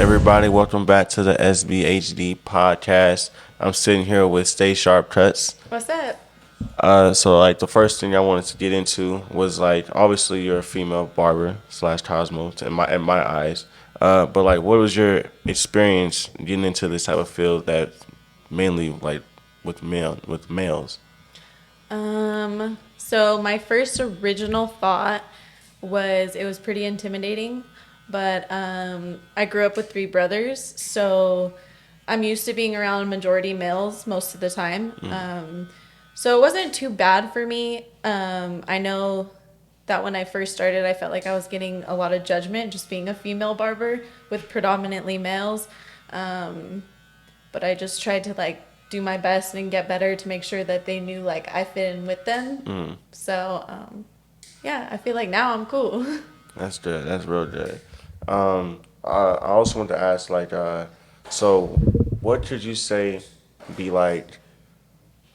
everybody? Welcome back to the SBHD podcast. I'm sitting here with Stay Sharp Cuts. What's up? So like the first thing I wanted to get into was like obviously you're a female barber slash Cosmo in my eyes. But like what was your experience getting into this type of field that mainly like with males? So my first original thought was it was pretty intimidating, but I grew up with three brothers, so I'm used to being around majority males most of the time. So it wasn't too bad for me. I know that when I first started, I felt like I was getting a lot of judgment just being a female barber with predominantly males. But I just tried to like do my best and get better to make sure that they knew like I fit in with them. So yeah, I feel like now I'm cool. That's good. That's real good. I also want to ask like so what could you say be like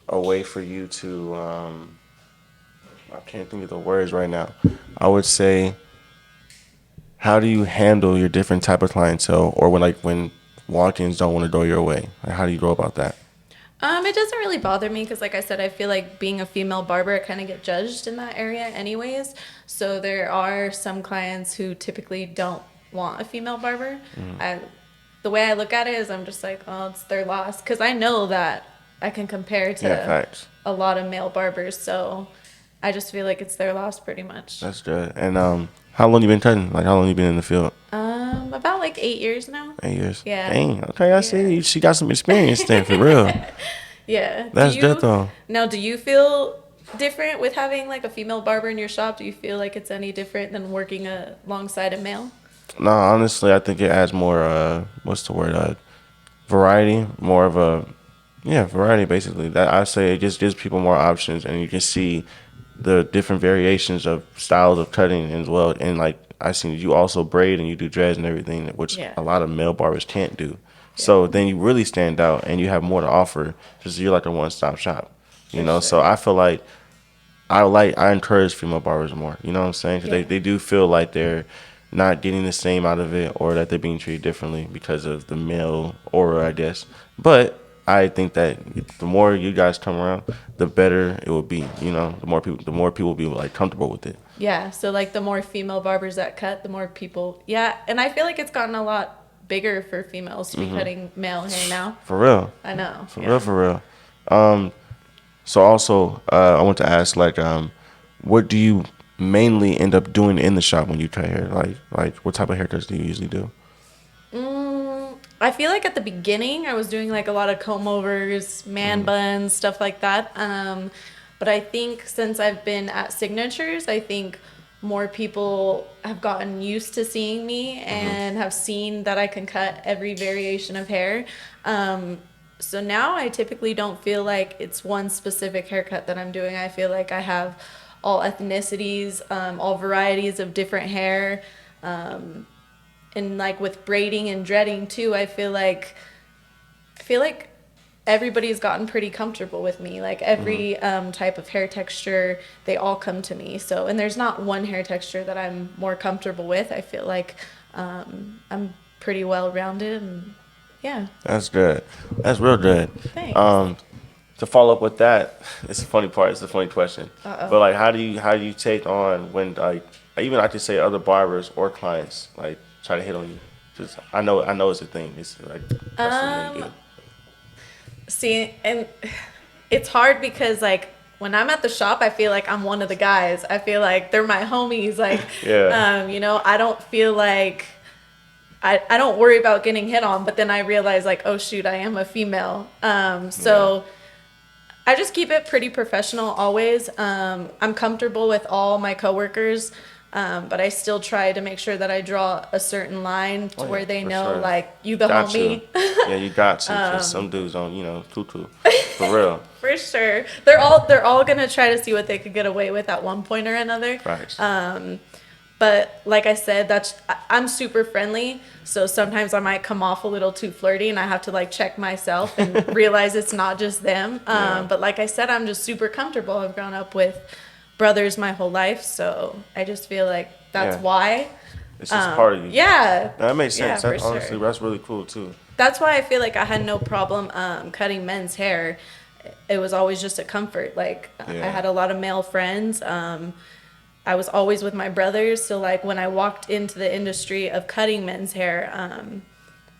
a way for you to I can't think of the words right now. I would say how do you handle your different type of clientele or when walk-ins don't want to go your way? Like, how do you go about that? It doesn't really bother me because, like I said, I feel like being a female barber, I kind of get judged in that area anyways. So there are some clients who typically don't want a female barber. The way I look at it is I'm just like, oh, it's their loss. Because I know that I can compare to Facts. a lot of male barbers. So I just feel like it's their loss pretty much. That's good. And how long you been cutting? Like how long you been in the field? About like 8 years now. 8 years. Yeah. Dang. Okay, I see. She got some experience then for real. Yeah. That's good though. Now, do you feel different with having like a female barber in your shop? Do you feel like it's any different than working alongside a male? No, honestly, I think it adds more. What's the word? Variety. More of a variety basically. That I say it just gives people more options, and you can see the different variations of styles of cutting as well. And like I seen you also braid and you do dreads and everything, which a lot of male barbers can't do. So then you really stand out and you have more to offer. Just you're like a one-stop shop, you know. Sure. So I feel like I encourage female barbers more. You know what I'm saying? Because they do feel like they're not getting the same out of it or that they're being treated differently because of the male aura, I guess. But I think that the more you guys come around, the better it will be. You know, the more people will be like comfortable with it. Yeah. So like the more female barbers that cut, the more people. Yeah, and I feel like it's gotten a lot bigger for females to be cutting male hair now. For real. I know. For real. So also, I want to ask like, what do you mainly end up doing in the shop when you cut hair? Like what type of haircuts do you usually do? I feel like at the beginning I was doing like a lot of comb overs, man buns, stuff like that. But I think since I've been at Signatures, I think more people have gotten used to seeing me and have seen that I can cut every variation of hair. So now I typically don't feel like it's one specific haircut that I'm doing. I feel like I have all ethnicities, all varieties of different hair. And like with braiding and dreading too, I feel like everybody's gotten pretty comfortable with me. Like every type of hair texture, they all come to me. So, and there's not one hair texture that I'm more comfortable with. I feel like I'm pretty well rounded, and yeah. That's good. That's real good. Thanks. To follow up with that, it's a funny part. It's a funny question. Uh-oh. But like, how do you take on when like even I could say other barbers or clients like try to hit on you? Just I know it's a thing. It's like that's something they do. See, and it's hard because like when I'm at the shop, I feel like I'm one of the guys. I feel like they're my homies. Like, you know, I don't feel like I don't worry about getting hit on. But then I realize like, oh shoot, I am a female. So I just keep it pretty professional always. I'm comfortable with all my coworkers. But I still try to make sure that I draw a certain line to where they know, like, you the homie. Yeah, you got to. Cause some dudes don't, cuckoo. For real. For sure. They're all going to try to see what they could get away with at one point or another. Right. But like I said, I'm super friendly. So sometimes I might come off a little too flirty and I have to like check myself and realize it's not just them. But like I said, I'm just super comfortable. I've grown up with brothers my whole life, so I just feel like that's why. It's just part of you. Yeah. That makes sense. Yeah, That's for honestly, sure. that's really cool too. That's why I feel like I had no problem cutting men's hair. It was always just a comfort. Like I Yeah. had a lot of male friends. I was always with my brothers, so like when I walked into the industry of cutting men's hair,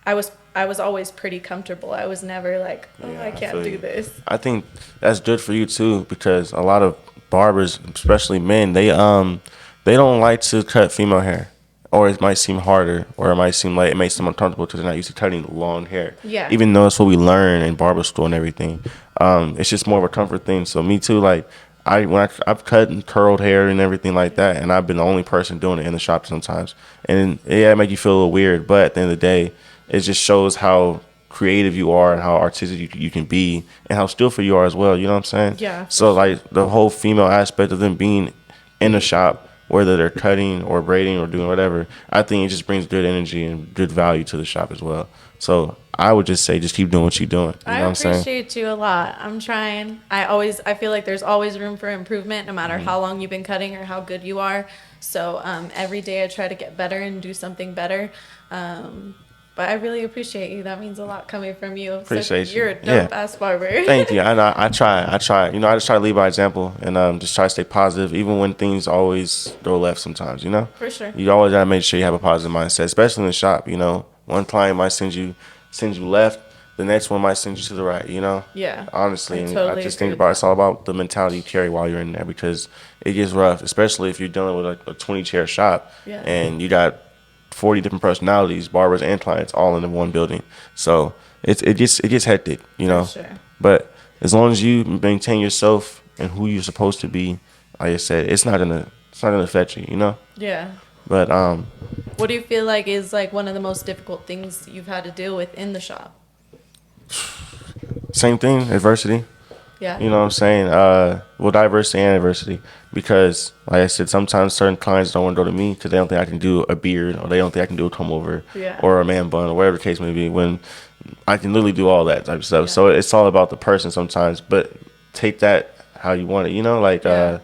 I was always pretty comfortable. I was never like, oh, Yeah, I can't feel do you. this. I think that's good for you too, because a lot of barbers, especially men, they don't like to cut female hair, or it might seem harder, or it might seem like it makes them uncomfortable because they're not used to cutting long hair. Yeah. Even though it's what we learn in barber school and everything, it's just more of a comfort thing. So me too, like I've cut and curled hair and everything like that, and I've been the only person doing it in the shop sometimes, and yeah, it make you feel a little weird, but at the end of the day, it just shows how creative you are and how artistic you can be and how skillful you are as well. You know what I'm saying? Yeah, for So like the whole female aspect of them being in the shop, whether they're cutting or braiding or doing whatever, I think it just brings good energy and good value to the shop as well. So I would just say just keep doing what you're doing. You know I what I'm saying? appreciate you a lot. I'm trying. I feel like there's always room for improvement, no matter how long you've been cutting or how good you are. So every day I try to get better and do something better. But I really appreciate you. That means a lot coming from you. Appreciate you. You're a dope ass barber. Thank you. I try. You know, I just try to lead by example and just try to stay positive, even when things always go left sometimes, you know? For sure. You always gotta make sure you have a positive mindset, especially in the shop, you know. One client might send you left, the next one might send you to the right, you know? Yeah. Honestly. I And totally I just agree think with about that. it's all about the mentality you carry while you're in there because it gets rough, especially if you're dealing with a 20 chair shop Yeah. and you got 40 different personalities, barbers and clients, all in the one building. So it gets hectic, you know. sure. But as long as you maintain yourself and who you're supposed to be, like I said, it's not gonna affect you, you know. Yeah. But What do you feel like is like one of the most difficult things you've had to deal with in the shop? same thing, adversity. Yeah. You know what I'm saying? Well, diversity and adversity. Because, like I said, sometimes certain clients don't want to go to me because they don't think I can do a beard or they don't think I can do a comb over Yeah. or a man bun or whatever the case may be when I can literally do all that type of stuff. Yeah. So it's all about the person sometimes. But take that how you want it. You know, like Yeah.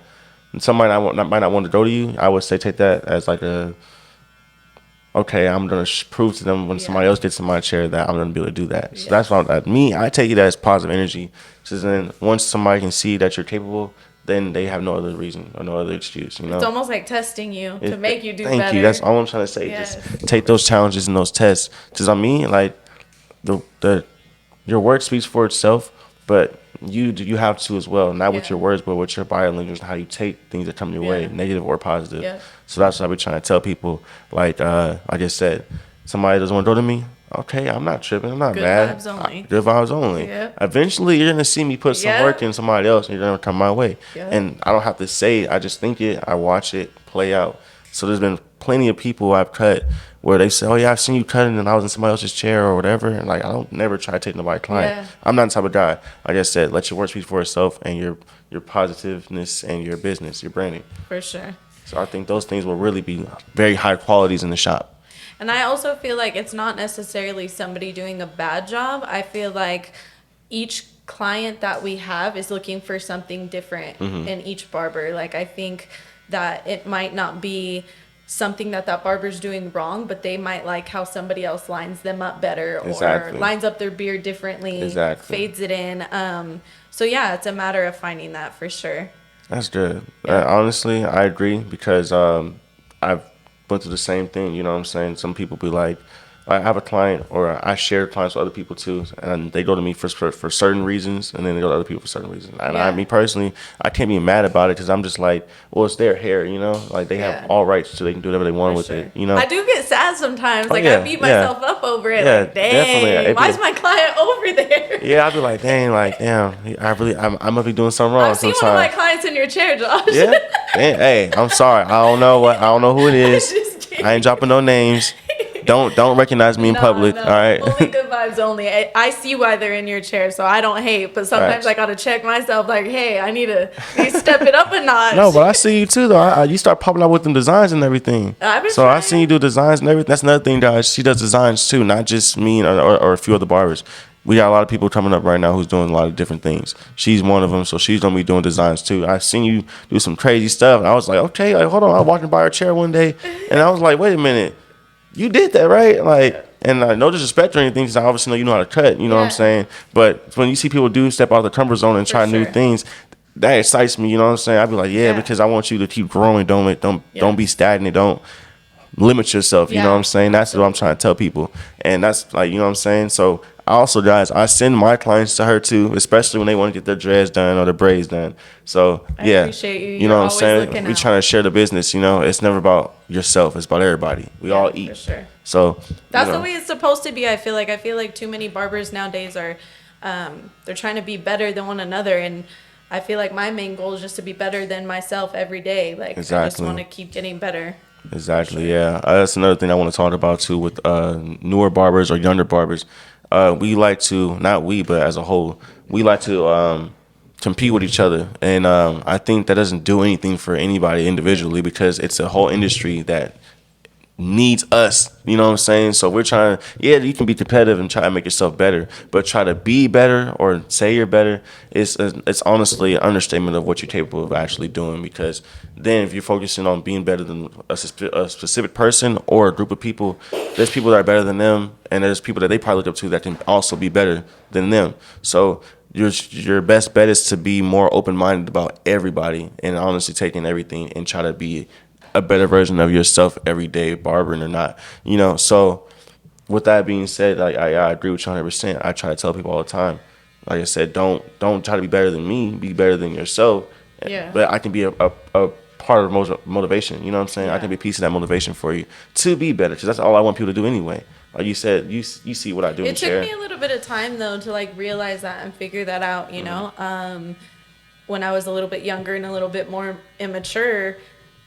somebody might not want to go to you. I would say take that as like okay, I'm gonna prove to them when somebody else gets in my chair that I'm gonna be able to do that. So that's why I take it as positive energy. So then once somebody can see that you're capable, then they have no other reason or no other excuse. You know, It's almost like testing you to make you do thank better. you. That's all I'm trying to say. Yes. Just take those challenges and those tests. Because I mean, like the your work speaks for itself, but you have to as well, not with Yeah. your words, but with your body language and how you take things that come your way, Yeah. negative or positive. Yeah. So that's what I be trying to tell people. Like I just said, somebody doesn't want to go to me. Okay, I'm not tripping. I'm not Good mad. vibes only. Good vibes only. Yeah. Eventually, you're gonna see me put some Yeah. work in somebody else, and you're gonna come my way. Yeah. And I don't have to say it. I just think it. I watch it play out. So there's been plenty of people I've cut where they say, "Oh yeah, I've seen you cutting, and I was in somebody else's chair or whatever." And like, I don't never try to take nobody's client. Yeah. I'm not the type of guy. Like I said, let your work speak for itself, and your positiveness and your business, your branding. For sure. So I think those things will really be very high qualities in the shop. And I also feel like it's not necessarily somebody doing a bad job. I feel like each client that we have is looking for something different in each barber. Like I think that it might not be something that barber's doing wrong, but they might like how somebody else lines them up better or Exactly. lines up their beard differently, Exactly. fades it in. So yeah, it's a matter of finding that for sure. That's good. Yeah. Honestly, I agree because I've went through the same thing. You know what I'm saying? Some people be like, I have a client or I share clients with other people too, and they go to me for certain reasons, and then they go to other people for certain reasons. And Yeah. me personally, I can't be mad about it because I'm just like, well, it's their hair, you know? Like they Yeah. have all rights, so they can do whatever they want For with sure. it, you know? I do get sad sometimes. Oh, Like yeah, I beat yeah. myself up over it. Yeah, Like, dang, definitely. why is my client over there? Yeah, I'd be like, dang, like, damn, I must be doing something wrong I've seen sometimes. one of my clients in your chair, Josh. Yeah. Hey, I'm sorry. I don't know who it is. Just kidding. I ain't dropping no names. Don't recognize me in No, public. no. All right. Only good vibes only. I see why they're in your chair, so I don't hate. But sometimes Facts. I gotta check myself. Like, hey, I need to step it up a notch. No, but I see you too though. You start popping up with them designs and everything. I've been So I trying. seen you do designs and everything. That's another thing, guys. She does designs too, not just me or a few other barbers. we got a lot of people coming up right now who's doing a lot of different things. She's one of them, so she's gonna be doing designs too. I seen you do some crazy stuff, and I was like, okay, like hold on. I was walking by her chair one day, and I was like, wait a minute, you did that, right? Like, and no disrespect or anything, because I obviously know you know how to cut. You know what I'm Yeah. saying? But when you see people do step out of the comfort zone and For try new sure. things, that excites me. You know what I'm saying? I'd be like, yeah, Yeah. because I want you to keep growing. Don't Yeah. be stagnant. Don't limit yourself. You know what I'm Yeah, saying? That's what I'm absolutely. trying to tell people, and that's like, you know what I'm saying. So I also, guys, I send my clients to her too, especially when they want to get their dreads done or their braids done. So I yeah, appreciate you. you know You're what I'm always saying. looking We out. trying to share the business. You know, it's never about yourself. It's about everybody. We all Yeah, eat. for sure. So you That's the know, way it's supposed to be. I feel like too many barbers nowadays are, they're trying to be better than one another, and I feel like my main goal is just to be better than myself every day. Like I just want exactly. to keep getting better. For Exactly. sure. Yeah, that's another thing I want to talk about too with newer barbers or younger barbers. We like to, not we, but as a whole, we like to compete with each other, and I think that doesn't do anything for anybody individually because it's a whole industry that needs us. You know what I'm saying? So we're trying. Yeah, you can be competitive and try to make yourself better, but try to be better or say you're better. It's honestly an understatement of what you're capable of actually doing. Because then, if you're focusing on being better than a specific person or a group of people, there's people that are better than them, and there's people that they probably look up to that can also be better than them. So your best bet is to be more open minded about everybody and honestly taking everything and try to be a better version of yourself every day, barbering or not. You know, so with that being said, like I agree with you 100%. I try to tell people all the time, like I said, don't try to be better than me. Be better than yourself. Yeah. But I can be a part of motivation. You know what I'm saying? I can Yeah. be a piece of that motivation for you to be better. Because that's all I want people to do anyway. Like you said, you see what I do It and took share. me a little bit of time though to like realize that and figure that out, you know. When I was a little bit younger and a little bit more immature,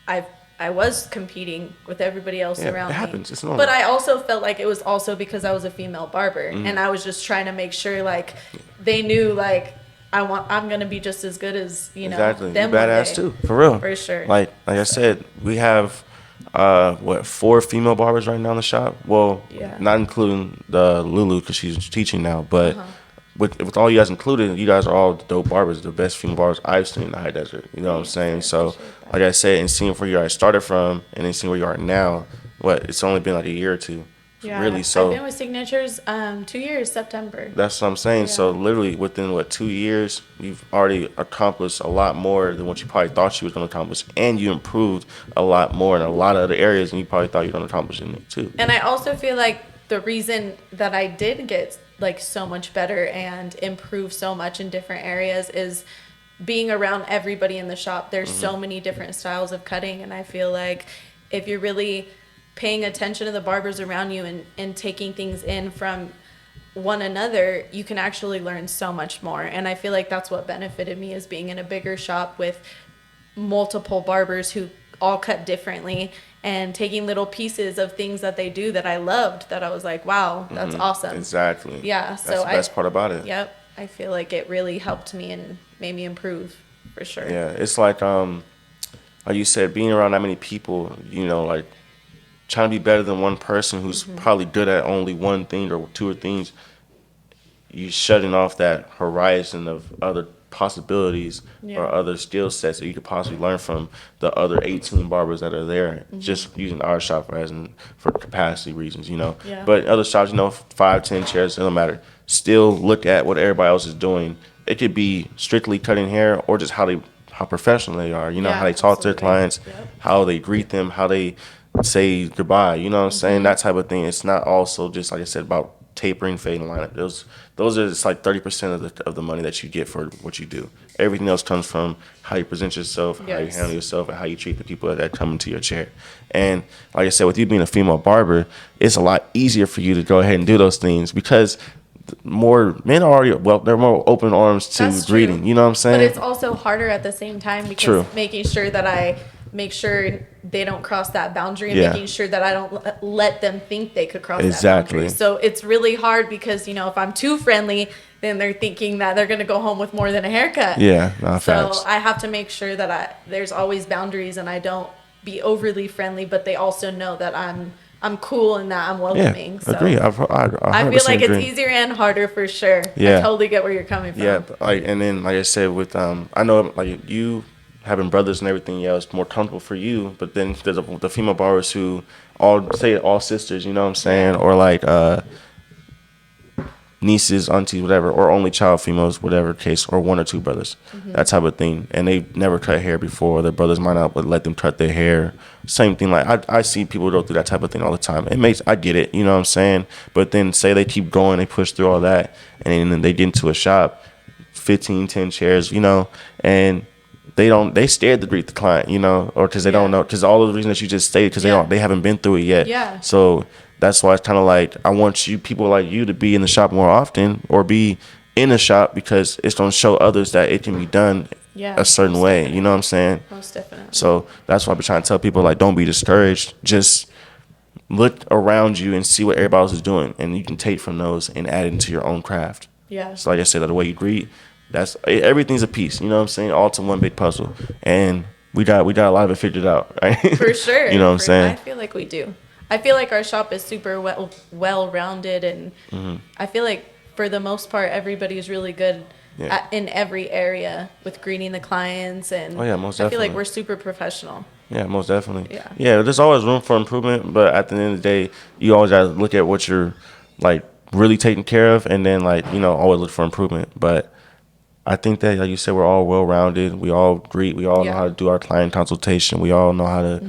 I I was competing with everybody else Yeah, it around me. happens. It's normal. But I also felt like it was also because I was a female barber and I was just trying to make sure like they knew like I'm gonna be just as good as, you know, Exactly. You them one badass day. too, for real. For sure. Like I So, said, we have what, 4 female barbers right now in the shop. Well, yeah. not including the Lulu because she's teaching now, but Uh-huh. with all you guys included, you guys are all dope barbers, the best female barbers I've seen in the high desert. You know what I'm Thanks. I saying? So, appreciate that. like I said, and seeing where you guys started from, and then seeing where you are now, what, it's only been like a year or two, Yeah. really. I've So been with Signatures 2 years, September. that's what I'm saying. So Yeah. literally within what, 2 years, you've already accomplished a lot more than what you probably thought you was going to accomplish, and you improved a lot more in a lot of other areas than you probably thought you were going to accomplish in it too. And I also feel like the reason that I did get like so much better and improve so much in different areas is being around everybody in the shop. There's so many different styles of cutting, and I feel like if you're really paying attention to the barbers around you and taking things in from one another, you can actually learn so much more. And I feel like that's what benefited me is being in a bigger shop with multiple barbers who all cut differently and taking little pieces of things that they do that I loved that I was like, wow, that's awesome. Exactly. Yeah. That's So the best part about it. Yep. I feel like it really helped me and made me improve for sure. Yeah, it's like you said, being around that many people, you know, like trying to be better than one person who's probably good at only one thing or two or things, you shutting off that horizon of other possibilities Yeah. or other skill sets that you could possibly learn from the other 18 barbers that are there, just using our shop for capacity reasons, you know. Yeah. But other shops, you know, 5, 10 chairs, it don't matter. Still look at what everybody else is doing. It could be strictly cutting hair or just how professional they are, you know, Yeah, how they talk to their absolutely. clients, Yep. how they greet them, how they say goodbye, you know what I'm saying? That type of thing. It's not also just like I said about tapering, fading lineup. Those are just like 30% of the money that you get for what you do. Everything else comes from how you present yourself, how you Yes. handle yourself, and how you treat the people that come into your chair. And like I said, with you being a female barber, it's a lot easier for you to go ahead and do those things because more men are already, well, they're more open arms to That's greeting. true. You know what I'm saying? But it's also harder at the same time because True. making sure that I make sure they don't cross that boundary and Yeah. making sure that I don't let them think they could cross Exactly. that boundary. So it's really hard because, you know, if I'm too friendly, then they're thinking that they're going to go home with more than a haircut. Yeah, So facts. I have to make sure that there's always boundaries and I don't be overly friendly, but they also know that I'm I'm cool in that I'm Yeah, welcoming. agree. So I I feel 100% like it's agree. easier and harder for sure. I Yeah. totally get where you're coming Yeah, from. like and then like I said with I know like you having brothers and everything, yeah, it's more comfortable for you. But then there's the female barbers who all sisters, you know what I'm saying, Yeah. or like nieces, aunties, whatever, or only child females, whatever case, or one or two brothers, that type of thing. And they never cut hair before. Their brothers might not let them cut their hair. Same thing. Like I see people go through that type of thing all the time. I get it, you know what I'm saying. But then say they keep going, they push through all that, and then they get into a shop, 15, 10 chairs, and they scared to greet the client, or because they don't Yeah. know, because all of the reasons that you just stated, because Yeah. they haven't been through it yet. Yeah. So that's why it's kind of like I want people like you to be in the shop more often, or be in the shop, because it's going to show others that it can be done Yeah. a certain Most way. definitely. You know what I'm saying? Most definitely. So that's why I be trying to tell people, like, don't be discouraged. Just look around you and see what everybody else is doing, and you can take from those and add it into your own craft. Yeah. So like I said, the way you greet, everything's a piece. You know what I'm saying? All to one big puzzle, and we got a lot of it figured out, right? For sure. You know what I'm saying? I feel like we do. I feel like our shop is super well rounded, and I feel like for the most part everybody is really good Yeah. in every area with greeting the clients, and Oh, yeah, most I feel like definitely. we're super professional. Yeah, most definitely. Yeah. Yeah, there's always room for improvement, but at the end of the day, you always gotta look at what you're like really taking care of, and then like always look for improvement. But I think that, like you said, we're all well rounded. We all greet. We all know Yeah. how to do our client consultation. We all know how to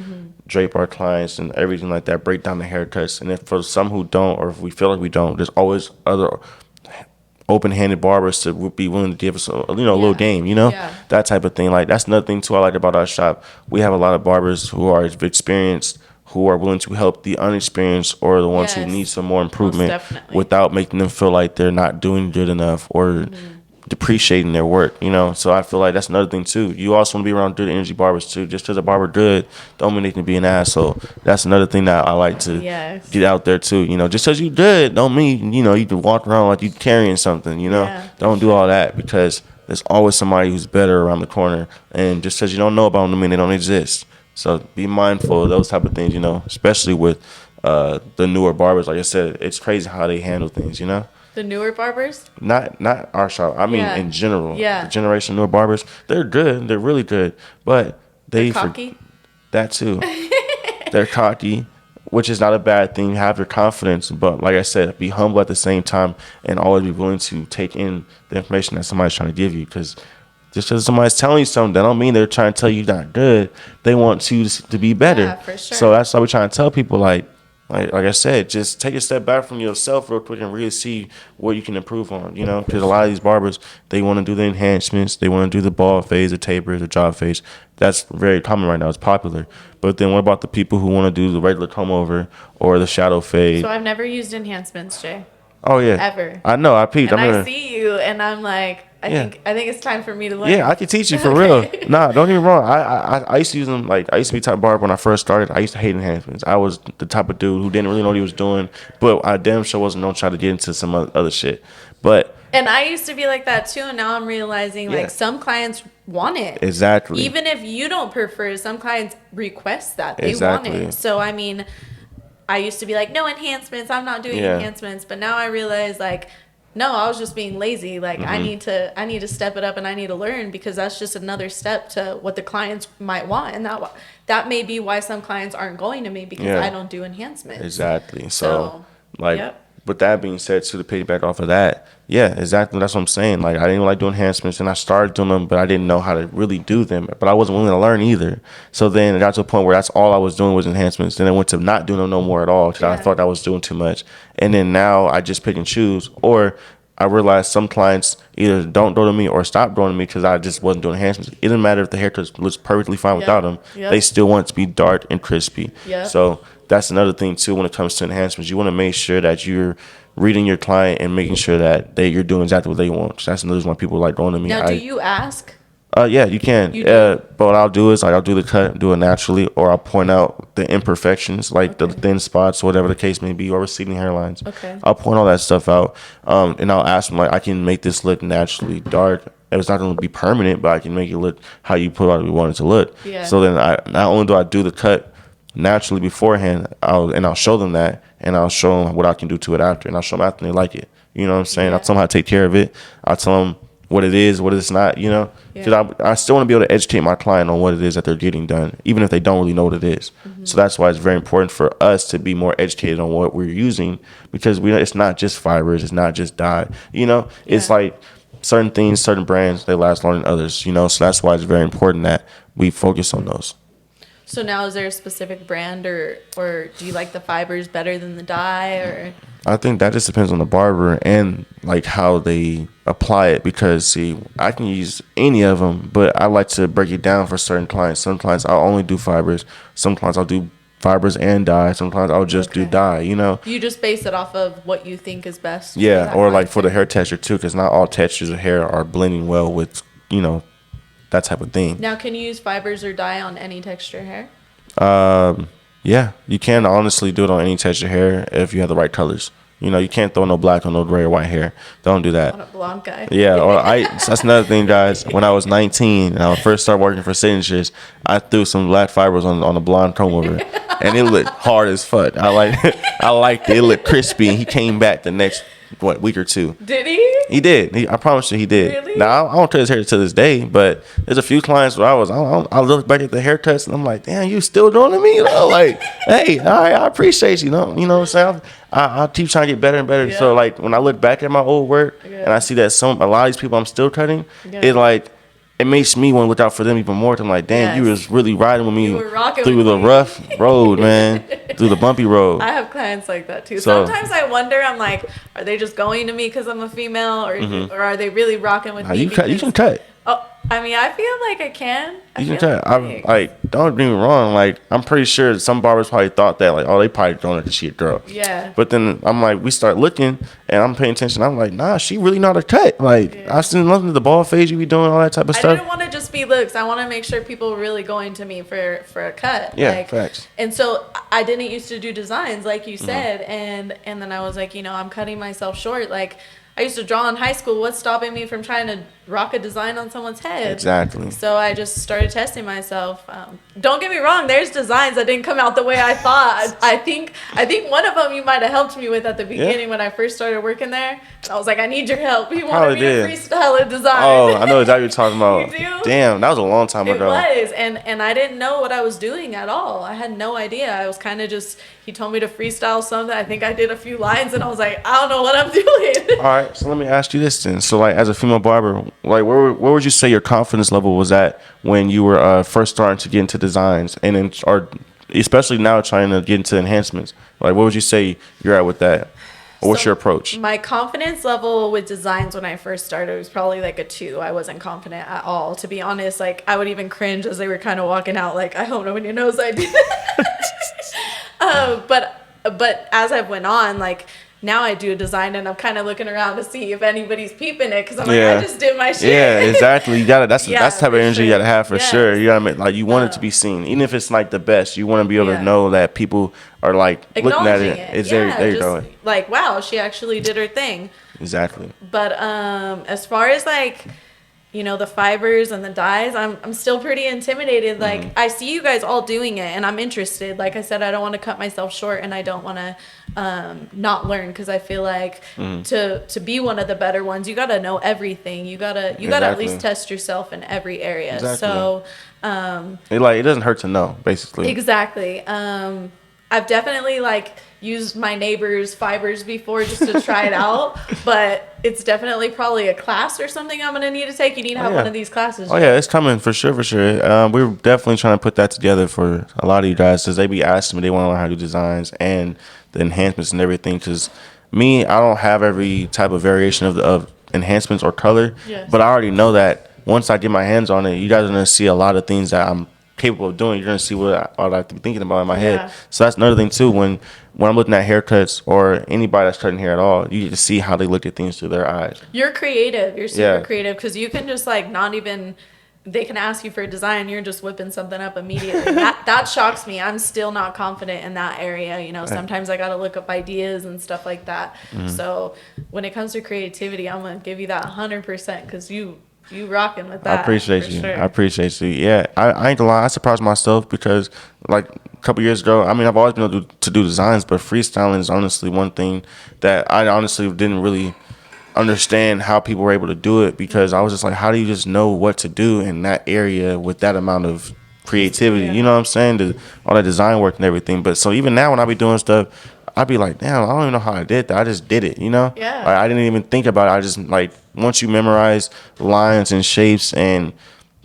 drape our clients and everything like that. Break down the haircuts. And if for some who don't, or if we feel like we don't, there's always other open-handed barbers to be willing to give us a little Yeah. game, Yeah. that type of thing. Like that's another thing too I like about our shop. We have a lot of barbers who are experienced, who are willing to help the unexperienced or the ones who Yes. need some more improvement, definitely. without making them feel like they're not doing good enough or depreciating their work. So I feel like that's another thing too. You also want to be around good energy barbers too. Just because a barber good don't mean they can be an asshole. That's another thing that I like to Yes. get out there too. Just because you good don't mean you can walk around like you carrying something. Yeah, Don't do all that, because there's always somebody who's better around the corner. And just because you don't know about them, don't mean they don't exist. So be mindful of those type of things. Especially with the newer barbers. Like I said, it's crazy how they handle things. The newer barbers. Not our shop. I mean, Yeah. in general, Yeah. the generation of newer barbers, they're good. They're really good, but They're cocky. that too. They're cocky, which is not a bad thing. Have your confidence, but like I said, be humble at the same time, and always be willing to take in the information that somebody's trying to give you. Because just because somebody's telling you something, that don't mean they're trying to tell you not good. They want you to be better. Yeah, for sure. So that's why we're trying to tell people, like I said, just take a step back from yourself real quick and really see what you can improve on, because a lot of these barbers, they want to do the enhancements, they want to do the ball phase, the taper, the job phase. That's very common right now. It's popular. But then what about the people who want to do the regular comb over or the shadow fade? So I've never used enhancements, Jay. Oh yeah, Ever. I know. I peeped. And I'm I gonna. see you, and I'm like, I Yeah. think it's time for me to learn. Yeah, I can teach you for Okay. real. Nah, don't get me wrong. I used to use them. Like I used to be type of barber when I first started. I used to hate enhancements. I was the type of dude who didn't really know what he was doing, but I damn sure wasn't gonna try to get into some other shit. But And I used to be like that too, and now I'm realizing Yeah. like some clients want it. exactly. Even if you don't prefer, some clients request that. They Exactly. want it. So I mean, I used to be like, no enhancements, I'm not doing Yeah. enhancements. But now I realize like, no, I was just being lazy. Like I Mm-hmm. need to step it up, and I need to learn, because that's just another step to what the clients might want. And that may be why some clients aren't going to me, because Yeah. I don't do enhancements. Exactly. So, So, like, yep. with that being said, to piggyback off of that, yeah, exactly. That's what I'm saying. Like, I didn't like doing enhancements, and I started doing them, but I didn't know how to really do them. But I wasn't willing to learn either. So then it got to a point where that's all I was doing was enhancements. Then I went to not doing them no more at all, because I Yeah. thought I was doing too much. And then now I just pick and choose, or I realized some clients either don't go to me or stop going to me because I just wasn't doing enhancements. It doesn't matter if the haircut looks perfectly fine without them. Yep. They still want it to be dark and crispy. Yep. So that's another thing too when it comes to enhancements. You want to make sure that you're reading your client and making sure that you're doing exactly what they want. So that's another reason why people like going to me. Now, do you ask? Yeah, you can. You do? But what I'll do is I'll do the cut, do it naturally, or I'll point out the imperfections, like the Okay. thin spots, whatever the case may be, or receding hairlines. Okay. I'll point all that stuff out, and I'll ask them like, I can make this look naturally dark. It's not going to be permanent, but I can make it look how you put out we want it to look. Yeah. So then not only do I do the cut naturally beforehand, I'll show them that, and I'll show them what I can do to it after, and I'll show them after they like it. You know what I'm saying? Yeah. I'll tell them how to take care of it. I'll tell them what it is, what it's not, you know? Because I still want to be able to educate my client on what it is that they're getting done, even if they don't really know what it is. So that's why it's very important for us to be more educated on what we're using, because it's not just fibers, it's not just dye, you know? It's like certain things, certain brands, they last longer than others, you know? So that's why it's very important that we focus on those. So now, is there a specific brand, or do you like the fibers better than the dye, or? I think that just depends on the barber and like how they apply it, because see, I can use any of them, but I like to break it down for certain clients. Some clients I'll only do fibers. Some clients I'll do fibers and dye. Sometimes I'll just do dye, you know. You just base it off of what you think is best. Yeah, or like for the hair texture too, because not all textures of hair are blending well with, you know, that type of thing. Now, can you use fibers or dye on any texture hair? Yeah, you can honestly do it on any texture hair if you have the right colors. You know, you can't throw no black on no gray or white hair. Don't do that. On a blonde guy. Yeah, or that's another thing, guys. When I was 19 and I first started working for signatures, I threw some black fibers on a blonde comb over, and it looked hard as fuck. I liked it. It looked crispy, and he came back the next week or two. Did he? He did. I promise you, he did. Really? Now I don't cut his hair to this day, but there's a few clients where I look back at the haircuts and I'm like, damn, you still doing to me? You know, like, hey, all right, I appreciate you. You know what I'm saying? I keep trying to get better and better. Yeah. So like when I look back at my old work and I see that a lot of these people I'm still cutting, it makes me want to look out for them even more. I'm like, damn, you was really riding with me through the rough road, man, through the bumpy road. I have clients like that too. Sometimes I wonder, I'm like, are they just going to me because I'm a female, or are they really rocking with me? You can cut. Oh, I mean, I feel like I can. You can cut. Don't get me wrong. Like, I'm pretty sure some barbers probably thought that, like, oh, they probably doing it because she a girl. Yeah. But then I'm like, we start looking, and I'm paying attention. I'm like, nah, she really know how to cut. Like, I've seen nothing to the ball fade you be doing, all that type of stuff. I didn't want to just be looks. I want to make sure people really going to me for a cut. Yeah, facts. And so I didn't used to do designs, like you said, and then I was like, I'm cutting myself short. Like, I used to draw in high school. What's stopping me from trying to rock a design on someone's head? Exactly. So I just started testing myself. Don't get me wrong. There's designs that didn't come out the way I thought. I think one of them you might have helped me with at the beginning when I first started working there. I was like, I need your help. He wanted me to freestyle a design. Oh, I know exactly what you're talking about. You do? Damn, that was a long time ago. It was, and I didn't know what I was doing at all. I had no idea. I was kind of just, he told me to freestyle something. I think I did a few lines, and I was like, I don't know what I'm doing. All right, so let me ask you this then. So, like, as a female barber, like, where would you say your confidence level was at when you were first starting to get into designs, and then, or especially now trying to get into enhancements? Like, what would you say you're at with that? Or what's your approach? My confidence level with designs when I first started was probably like a 2. I wasn't confident at all, to be honest. Like, I would even cringe as they were kind of walking out, like, I hope nobody knows I did that. But as I went on, like, now I do a design and I'm kind of looking around to see if anybody's peeping it, because I'm like, I just did my shit. Yeah, exactly. You gotta. That's the type of energy you gotta have for sure. You gotta make, like, you want it to be seen, even if it's like the best. You want to be able to know that people are like looking at it. It's there you go. Like, wow, she actually did her thing. Exactly. But as far as like, the fibers and the dyes, I'm still pretty intimidated. Like, I see you guys all doing it and I'm interested. Like I said, I don't want to cut myself short, and I don't want to not learn, because I feel like to be one of the better ones, you got to know everything. You got to at least test yourself in every area. Exactly. So it doesn't hurt to know, basically. Exactly. I've definitely used my neighbor's fibers before just to try it out, but it's definitely probably a class or something I'm going to need to take. You need to have one of these classes. Oh, yeah, it's coming for sure. We're definitely trying to put that together for a lot of you guys, because they be asking me, they want to learn how to do designs and the enhancements and everything, because I don't have every type of variation of enhancements or color, but I already know that once I get my hands on it, you guys are going to see a lot of things that I'm capable of doing. You're going to see what I have to be thinking about in my head. So that's another thing too. When I'm looking at haircuts or anybody that's cutting hair at all, you get to see how they look at things through their eyes. You're creative. You're super creative, because you can just not even, they can ask you for a design, you're just whipping something up immediately. That shocks me. I'm still not confident in that area. Sometimes I got to look up ideas and stuff like that. So when it comes to creativity, I'm going to give you that 100%, because you rocking with that. I appreciate you. Sure. I appreciate you. Yeah, I ain't gonna lie. I surprised myself, because couple years ago. I mean, I've always been able to do designs, but freestyling is honestly one thing that I honestly didn't really understand how people were able to do it, because I was just like, how do you just know what to do in that area with that amount of creativity? Yeah. You know what I'm saying? All that design work and everything. But so even now when I be doing stuff, I'd be like, damn, I don't even know how I did that. I just did it, you know? Yeah. Like, I didn't even think about it. I just, like, once you memorize lines and shapes and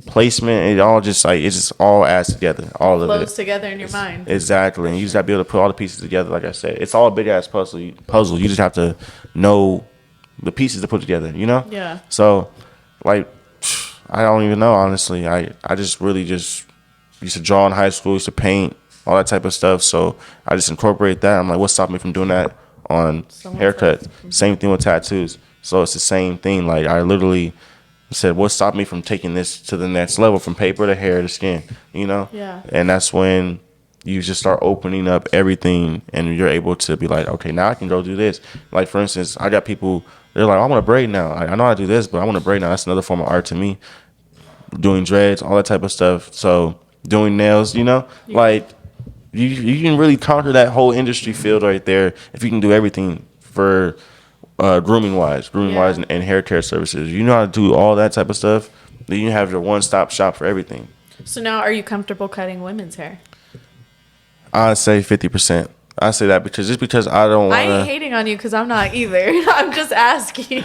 placement, it all just, like, it just all adds together. All of Flows it. together in your mind. Exactly. And you just got to be able to put all the pieces together, like I said. It's all a big ass puzzle. You just have to know the pieces to put together, you know? Yeah. So, like, I don't even know, honestly. I just really just used to draw in high school, used to paint, all that type of stuff. So I just incorporate that. I'm like, what stopped me from doing that on haircuts? Same thing with tattoos. So it's the same thing. Like, I literally said, what stopped me from taking this to the next level, from paper to hair to skin, you know? Yeah. And that's when you just start opening up everything, and you're able to be like, okay, now I can go do this. Like, for instance, I got people, they're like, I want to braid now. I know how to do this, but I want to braid now. That's another form of art to me. Doing dreads, all that type of stuff. So doing nails, you know, like, you can really conquer that whole industry field right there if you can do everything for grooming wise and hair care services. You know how to do all that type of stuff. Then you have your one-stop shop for everything. So now, are you comfortable cutting women's hair? I'd say 50%. I say that because I don't want I ain't hating on you because I'm not either. I'm just asking.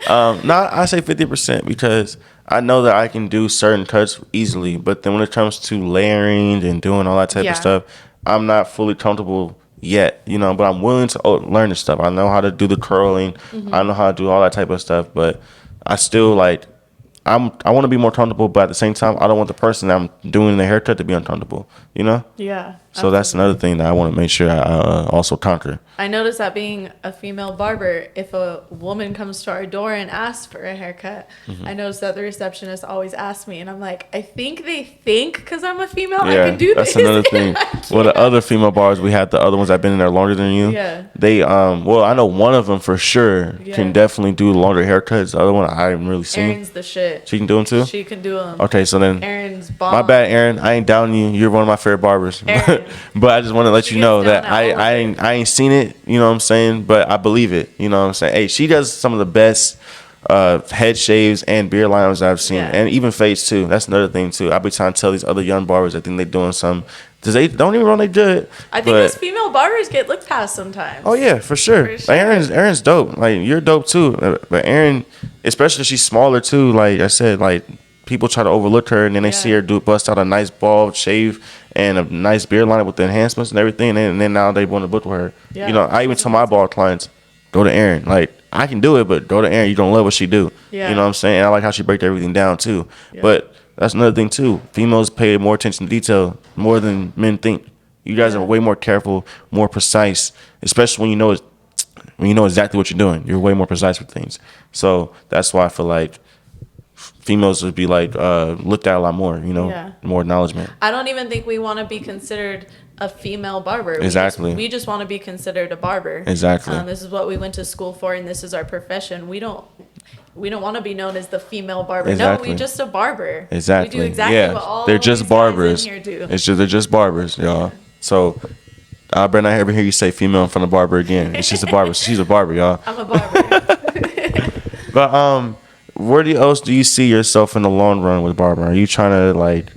No, I say 50% because I know that I can do certain cuts easily, but then when it comes to layering and doing all that type of stuff, I'm not fully comfortable yet, you know, but I'm willing to learn this stuff. I know how to do the curling. I know how to do all that type of stuff, but I still like, I want to be more comfortable, but at the same time, I don't want the person that I'm doing the haircut to be uncomfortable, you know? Yeah. So that's another thing that I want to make sure I also conquer. I noticed that being a female barber, if a woman comes to our door and asks for a haircut, I noticed that the receptionist always asks me, and I'm like, I think they think because I'm a female, I can do this. That's another thing. Well, the other female bars we had, the other ones that have been in there longer than you, they, well, I know one of them for sure can definitely do longer haircuts. The other one I haven't really seen. Erin's the shit. She can do them too? She can do them. Okay, so then, Erin's bomb. my bad, Erin. I ain't doubting you. You're one of my favorite barbers. But I just want to let you know that I ain't seen it, you know what I'm saying? But I believe it, you know what I'm saying? Hey, she does some of the best head shaves and beard liners I've seen, and even fades too. That's another thing too. I be trying to tell these other young barbers, I think they're doing some, because they don't even know they good. I think those female barbers get looked past sometimes. Oh yeah, for sure. Like, Erin's dope. Like, you're dope too. But Erin, especially if she's smaller too, like I said, like, people try to overlook her, and then they see her bust out a nice bald shave and a nice beard line with the enhancements and everything, and then now they want to book with her. You know, I even tell my bald clients, go to Erin. Like, I can do it, but go to Erin. You're gonna love what she do. You know what I'm saying? And I like how she breaks everything down too. But that's another thing too. Females pay more attention to detail more than men think. You guys are way more careful, more precise, especially when you know exactly what you're doing. You're way more precise with things. So that's why I feel like females would be like looked at a lot more, you know, more acknowledgement. I don't even think we want to be considered a female barber. Exactly. We just want to be considered a barber. Exactly. This is what we went to school for, and this is our profession. We don't want to be known as the female barber. Exactly. No, we're just a barber. Exactly. We do exactly what all they're just these barbers. guys in here do. They're just barbers, y'all. So I better not ever hear you say female in front of barber again. It's just a barber. She's a barber, y'all. I'm a barber. But where else do you see yourself in the long run with barber? Are you trying to like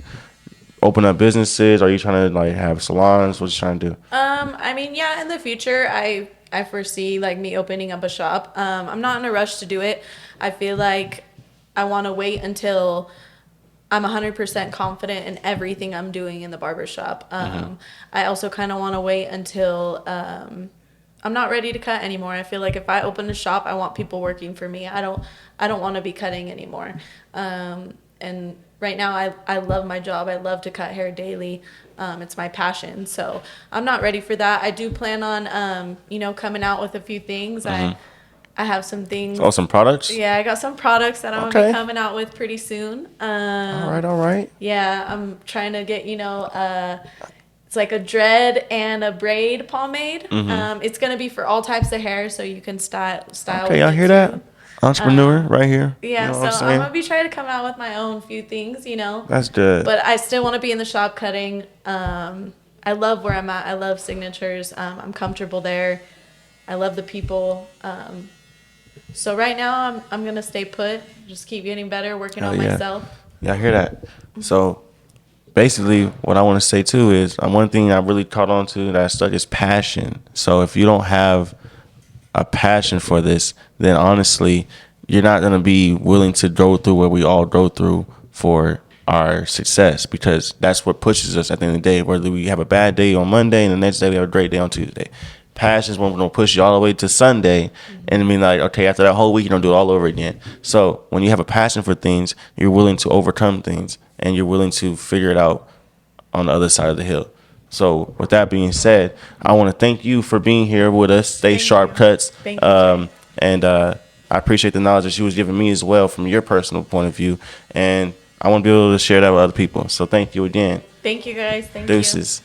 open up businesses? Are you trying to like have salons? What you trying to do? I mean, yeah, in the future, I foresee like me opening up a shop. I'm not in a rush to do it. I feel like I want to wait until I'm 100% confident in everything I'm doing in the barbershop. I also kind of want to wait until I'm not ready to cut anymore. I feel like if I open a shop, I want people working for me. I don't want to be cutting anymore. And right now, I love my job. I love to cut hair daily. It's my passion. So I'm not ready for that. I do plan on, coming out with a few things. I have some things. Oh, some products? Yeah, I got some products that I'm going to be coming out with pretty soon. All right. Yeah, I'm trying to get, it's like a dread and a braid pomade. It's going to be for all types of hair, so you can style. Okay, y'all hear that? Entrepreneur right here. Yeah, you know so I'm going to be trying to come out with my own few things, That's good. But I still want to be in the shop cutting. I love where I'm at. I love signatures. I'm comfortable there. I love the people. So right now I'm gonna stay put. Just keep getting better, working Hell on yeah. myself. Yeah, I hear that. So basically, what I want to say too is one thing I really caught on to that I stuck is passion. So if you don't have a passion for this, then honestly, you're not going to be willing to go through what we all go through for our success, because that's what pushes us at the end of the day. Whether we have a bad day on Monday and the next day we have a great day on Tuesday. Passion is what we're going to push you all the way to Sunday, and I mean, like, okay, after that whole week, you're going to do it all over again. So when you have a passion for things, you're willing to overcome things, and you're willing to figure it out on the other side of the hill. So with that being said, I want to thank you for being here with us. Stay Thank sharp you. cuts. Thank you, Jay. And I appreciate the knowledge that she was giving me as well from your personal point of view. And I want to be able to share that with other people. So thank you again. Thank you guys. Thank you. Deuces.